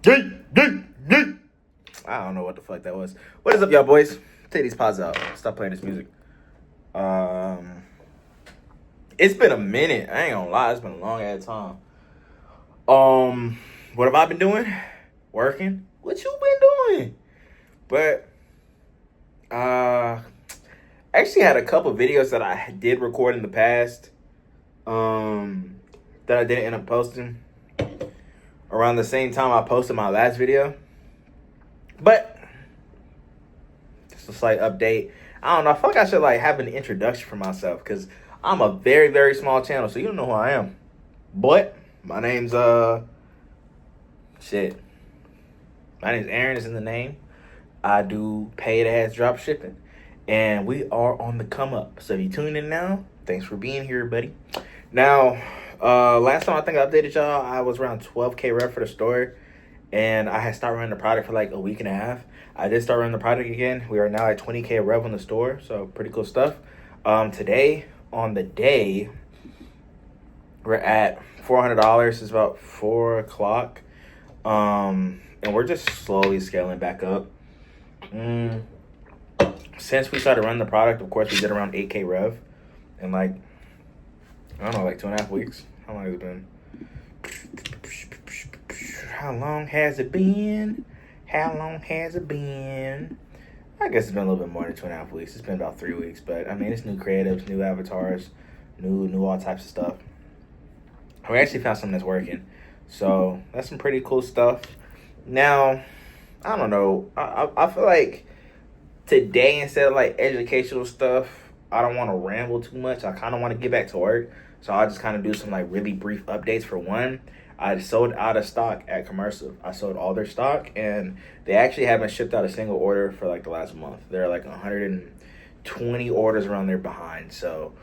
I don't know what the fuck that was. What is up, y'all boys? Take these pods out. Stop playing this music. It's been a minute. I ain't gonna lie. It's been a long ass time. What have I been doing? Working. What you been doing? But I actually had a couple videos that I did record in the past. That I didn't end up posting around the same time I posted my last video. But just a slight update. I don't know. I feel like I should have an introduction for myself because I'm a very, very small channel, so you don't know who I am. But my name's My name's Aaron. Is in the name. I do paid ads drop shipping, and we are on the come up. So if you tune in now, thanks for being here, buddy. Now, last time I think I updated y'all, I was around 12K rev for the store, and I had started running the product for like a week and a half. I did start running the product again. We are now at 20K rev on the store, so pretty cool stuff. Today, on the day, we're at $400. It's about 4 o'clock, and we're just slowly scaling back up. Since we started running the product, of course, we did around 8K rev, and I don't know, 2.5 weeks. How long has it been? How long has it been? How long has it been? I guess it's been a little bit more than 2.5 weeks. It's been about 3 weeks, but I mean, it's new creatives, new avatars, new all types of stuff. We actually found something that's working, so that's some pretty cool stuff. Now, I don't know. I feel like today, instead of educational stuff, I don't want to ramble too much. I kind of want to get back to work. So I'll just kind of do some really brief updates. For one, I sold out of stock at Commercial. I sold all their stock, and they actually haven't shipped out a single order for the last month. They're 120 orders around there behind. So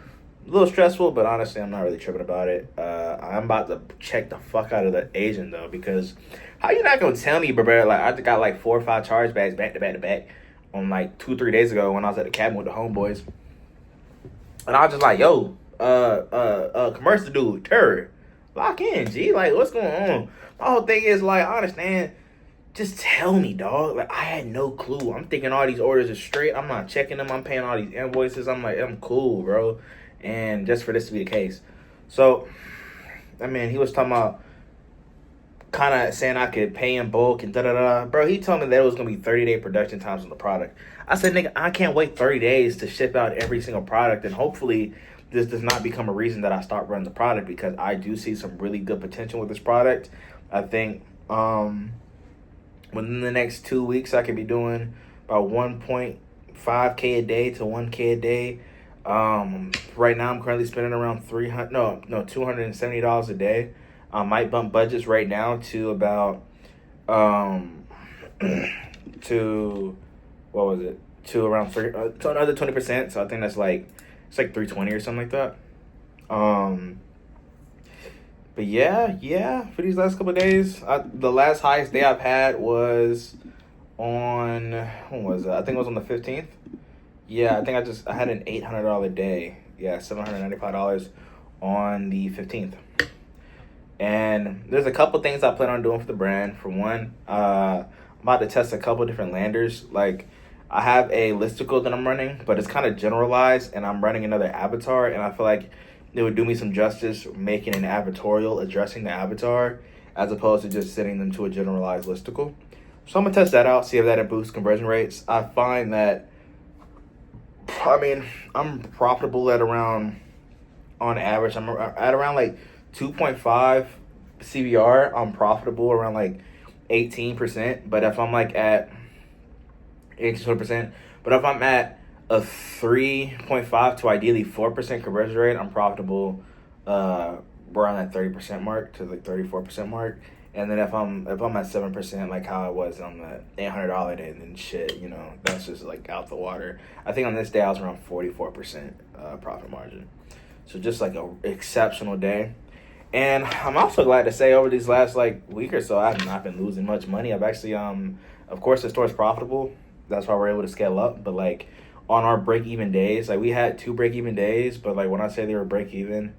a little stressful, but honestly, I'm not really tripping about it. I'm about to check the fuck out of the agent though, because how you not gonna tell me, bro? I got 4 or 5 chargebacks back to back to back on 2-3 days ago when I was at the cabin with the homeboys, and I was just yo. Commercial dude, Terry, lock in, G. What's going on? My whole thing is, I understand. Just tell me, dog. I had no clue. I'm thinking all these orders are straight. I'm not checking them. I'm paying all these invoices. I'm I'm cool, bro. And just for this to be the case. So, I mean, he was talking about kind of saying I could pay in bulk and da-da-da. Bro, he told me that it was going to be 30-day production times on the product. I said, nigga, I can't wait 30 days to ship out every single product, and hopefully this does not become a reason that I stop running the product, because I do see some really good potential with this product. I think within the next 2 weeks, I could be doing about 1.5K a day to 1K a day. Right now, I'm currently spending around $270 a day. I might bump budgets right now to about to around to another 20%. So I think that's it's 320 or something like that. But yeah, for these last couple of days, the last highest day I've had was on, when was it? I think it was on the 15th. Yeah, I think I had an $800 day. Yeah, $795 on the 15th. And there's a couple things I plan on doing for the brand. For one, I'm about to test a couple different landers. I have a listicle that I'm running, but it's kind of generalized, and I'm running another avatar, and I feel like it would do me some justice making an avatorial addressing the avatar as opposed to just sending them to a generalized listicle. So I'm going to test that out, see if that boosts conversion rates. I find that, I'm profitable at around, on average, I'm at around 2.5 CVR. I'm profitable around 18%, but if I'm at 18%, but if I'm at a 3.5 to ideally 4% conversion rate, I'm profitable around that 30% mark to 34% mark. And then if I'm at 7%, how I was on the $800 day, then shit, that's just out the water. I think on this day I was around 44% profit margin. So just an exceptional day. And I'm also glad to say over these last week or so, I have not been losing much money. I've actually of course the store's profitable. That's why we're able to scale up. But on our break-even days, we had 2 break-even days, but when I say they were break-even,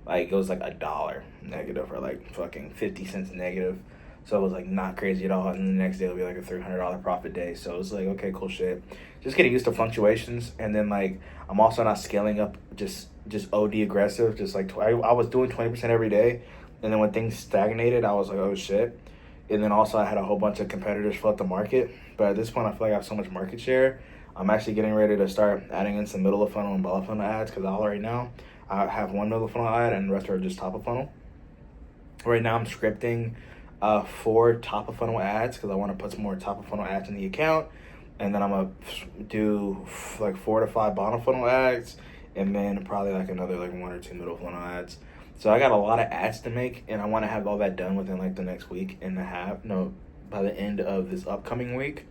it was $1 negative or fucking 50 cents negative. So it was like not crazy at all. And the next day it'll be like a $300 profit day. So it was like, okay, cool shit. Just getting used to fluctuations. And then like, I'm also not scaling up just OD aggressive. Just like, I was doing 20% every day. And then when things stagnated, I was like, oh shit. And then also I had a whole bunch of competitors flood the market. But at this point, I feel like I have so much market share. I'm actually getting ready to start adding in some middle of funnel and bottom of funnel ads, because right now I have one middle of funnel ad and the rest are just top of funnel. Right now I'm scripting 4 top of funnel ads because I want to put some more top of funnel ads in the account, and then I'm gonna do like 4 to 5 bottom funnel ads, and then probably like another like 1 or 2 middle funnel ads. So I got a lot of ads to make, and I want to have all that done within like the next week and a half. No, by the end of this upcoming week.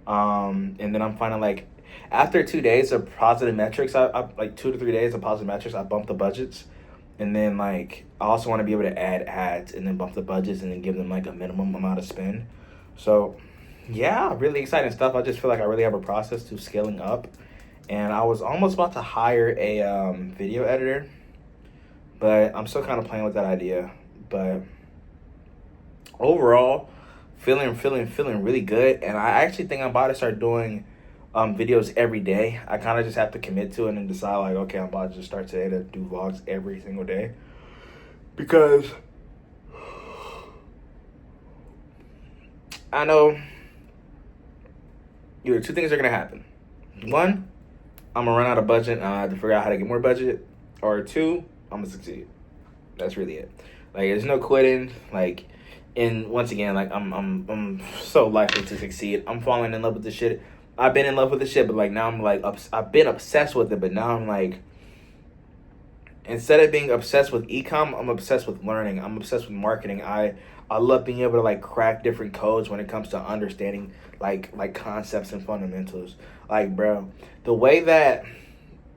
And then I'm finding like after 2 days of positive metrics, I like 2 to 3 days of positive metrics, I bump the budgets. And then like I also want to be able to add ads and then bump the budgets and then give them like a minimum amount of spend. So yeah, really exciting stuff. I just feel like I really have a process to scaling up. And I was almost about to hire a video editor, but I'm still kind of playing with that idea. But overall, feeling really good. And I actually think I'm about to start doing videos every day. I kind of just have to commit to it and decide like, okay, I'm about to just start today to do vlogs every single day, because I know either 2 things are gonna happen. 1, I'm gonna run out of budget and I have to figure out how to get more budget, or 2, I'm gonna succeed. That's really it. Like, there's no quitting. Like, and once again, like I'm so likely to succeed. I'm falling in love with this shit. I've been in love with this shit, but like now I'm like I've been obsessed with it, but now I'm like, instead of being obsessed with ecom, I'm obsessed with learning. I'm obsessed with marketing. I love being able to like crack different codes when it comes to understanding like concepts and fundamentals. Like, bro, the way that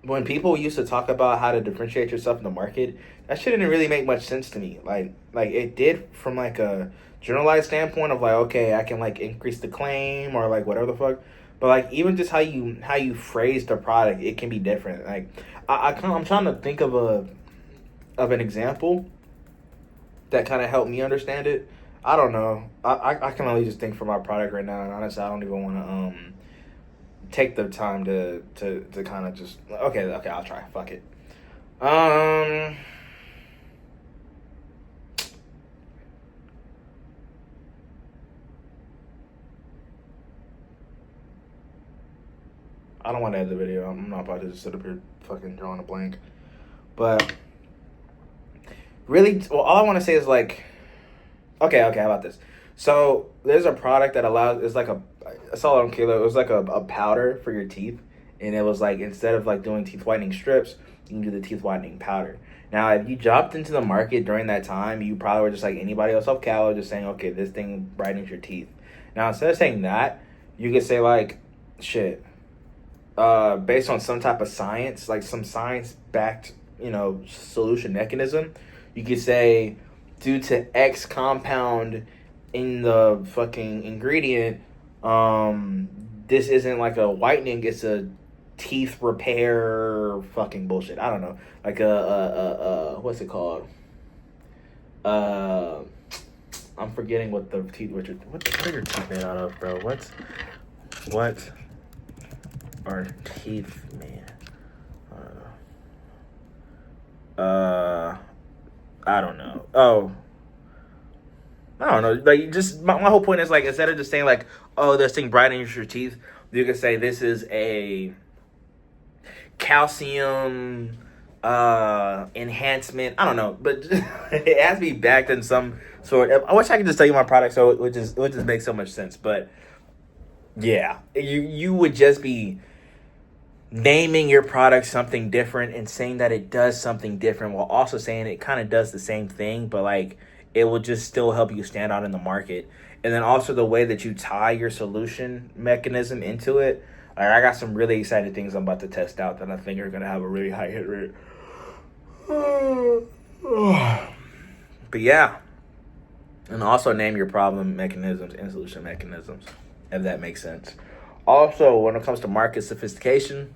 when people used to talk about how to differentiate yourself in the market, that shit didn't really make much sense to me. Like it did from like a generalized standpoint of like, okay, I can like increase the claim or like whatever the fuck. But like even just how you phrase the product, it can be different. Like I'm trying to think of an example that kind of helped me understand it. I don't know. I can only just think for my product right now, and honestly, I don't even want to take the time to kind of just okay. I'll try. Fuck it. I don't want to edit the video. I'm not about to just sit up here fucking drawing a blank. But really, well, all I want to say is like, okay, how about this? So there's a product that allows, it's like I saw it on Kilo. It was like a powder for your teeth. And it was like, instead of like doing teeth whitening strips, you can do the teeth whitening powder. Now, if you jumped into the market during that time, you probably were just like anybody else off Calo, just saying, okay, this thing brightens your teeth. Now, instead of saying that, you could say like, shit, based on some type of science, like some science-backed, solution mechanism, you could say, due to X compound in the fucking ingredient, this isn't like a whitening, it's a teeth repair fucking bullshit. I don't know. Like what's it called? I'm forgetting what the teeth, what are your teeth made out of, bro? What are teeth made? I don't know. Oh, I don't know. Like, just my whole point is like, instead of just saying like, oh, this thing brightens your teeth, you could say this is a calcium enhancement. I don't know, but it has to be backed in some sort. I wish I could just tell you my product, so it would just make so much sense. But yeah, you would just be naming your product something different and saying that it does something different while also saying it kind of does the same thing, but like it will just still help you stand out in the market. And then also the way that you tie your solution mechanism into it. Like, I got some really exciting things I'm about to test out that I think are going to have a really high hit rate. But yeah. And also name your problem mechanisms and solution mechanisms, if that makes sense. Also, when it comes to market sophistication,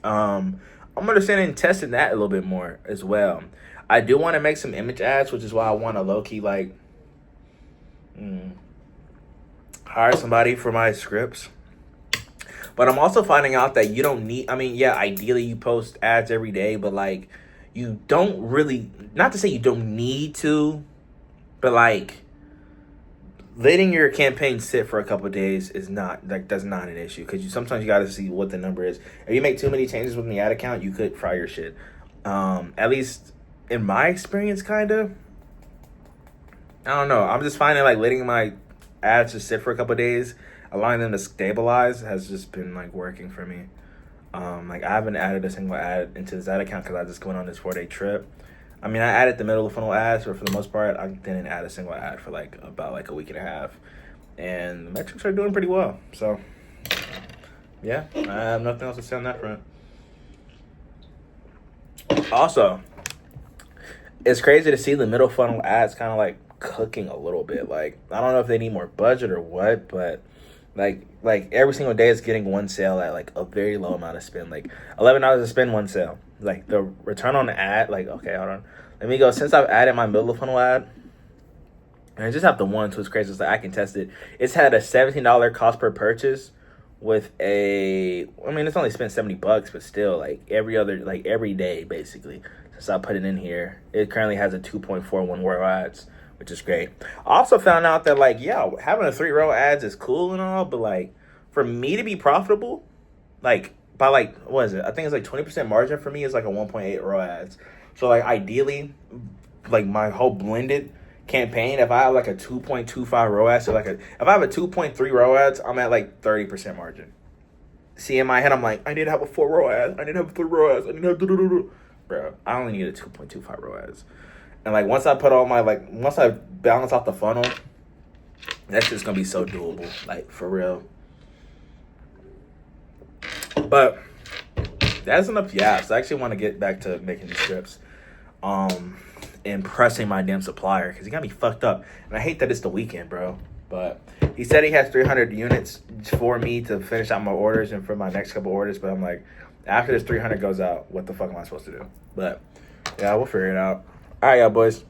I'm understanding and testing that a little bit more as well. I do want to make some image ads, which is why I want to low-key, like, Hire somebody for my scripts. But I'm also finding out that you don't need, I mean, yeah, ideally you post ads every day, but like you don't really, not to say you don't need to, but like letting your campaign sit for a couple of days is not, like, that's not an issue, because sometimes you got to see what the number is. If you make too many changes within the ad account, you could fry your shit. At least in my experience, kind of. I don't know. I'm just finding like letting my ads just sit for a couple of days, allowing them to stabilize, has just been like working for me. Like I haven't added a single ad into this ad account because I just went on this 4-day trip. I mean, I added the middle of the funnel ads, but for the most part, I didn't add a single ad for like about like a week and a half, and the metrics are doing pretty well. So, yeah, I have nothing else to say on that front. Also, it's crazy to see the middle funnel ads kind of like cooking a little bit. Like I don't know if they need more budget or what, but like every single day it's getting one sale at like a very low amount of spend, like $11 to spend, one sale. Like the return on the ad, like, okay, hold on, let me go. Since I've added my middle of funnel ad, and I just have the one, so it's crazy. It's like I can test it. It's had a $17 cost per purchase with a, I mean, it's only spent $70, but still, like every day basically since I put it in here, it currently has a 2.41 ROAS, which is great. I also found out that like, yeah, having a 3-row ads is cool and all, but like for me to be profitable, like by like, what is it? I think it's like 20% margin for me is like a 1.8 ROAS. So like ideally, like my whole blended campaign, if I have like a 2.25 ROAS, so like if I have a 2.3 ROAS, I'm at like 30% margin. See, in my head, I'm like, I need to have a 4 ROAS, I need to have a 3 ROAS, I need to have bro, I only need a 2.25 ROAS. And like once I put all my, like once I balance out the funnel, that's just gonna be so doable, like for real. But that's enough yaps. I actually want to get back to making these scripts, and pressing my damn supplier because he got me fucked up. And I hate that it's the weekend, bro. But he said he has 300 units for me to finish out my orders and for my next couple orders. But I'm like, after this 300 goes out, what the fuck am I supposed to do? But yeah, we'll figure it out. All right, y'all boys.